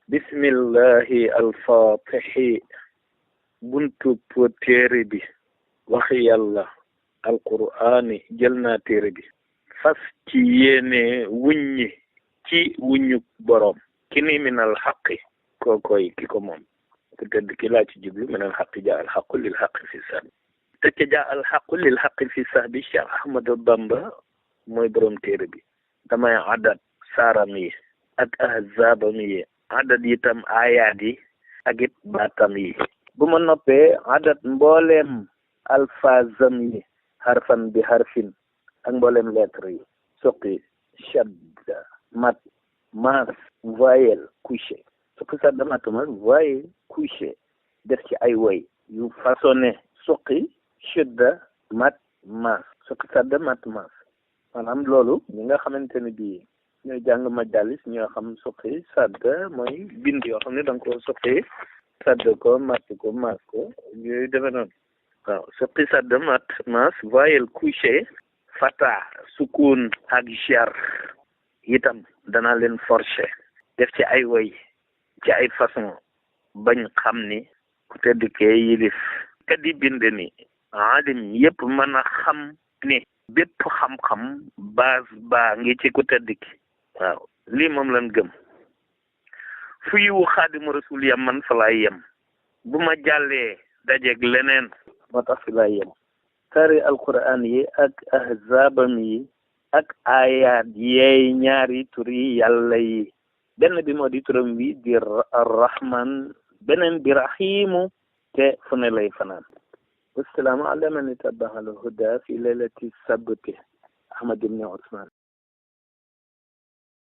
bismillahi alfatixi buntu téere bi waxi yàlla alqur'ani jël naa téere bi fas ci yéene wuññi ci wuññu boroom ki ni minal xaqi kookoy ki ko moom te tëdd ki laa ci jublu minal xaqi jaa al xaqu lil xaqi fi sahbi te ca jaa al xaqu lil xaqi fi sahbi Cheikh Ahmadou Bamba mooy boroom téere bi damay adat saaram yi ak ahzaabam yi adat itam aayaat yi ak it baatam yi bu ma noppee adat mbooleem alfazam yi harfan bi harfin ak mbooleem lettre yi suqi shadda mat maas voyelle couché suqi shadda mat maas voyelle couché def ci ay woy yu façonné suqi shadda mat maas suqi shadda mat maas maanaam loolu ñi nga xamante ne bii ñooy jàng majalis ñoo xam suqi sadda mooy bind yoo xam ne da nga ko suqi sadda ko mat ko maas ko yooyu defe noonu waaw suqi sadda mat maas voyelle couché fata sukun ak jar itam danaa leen forcé def ci ay woy ci ay façon bañ xam ni ku tedd kee yilif kat di bind ni alim yépp mën a xam ni bépp xam-xam base baa ngi ci ku tedd ki waaw lii moom lan gëm fu yiwu xaadimu rasul yam man fa laay yem bu ma jàllee dajeeg leneen moo tax fi laay yem tari alquran yi ak ahzaabam yi ak ayaat yeey ñaari tur yi yàlla yi benn bi moo di turam wi di arrahman beneen bi rahimu te fu ne lay fanaan wassalaamu ala man ittaba'a al-huda fi laylati sabti Ahmad ibn Usman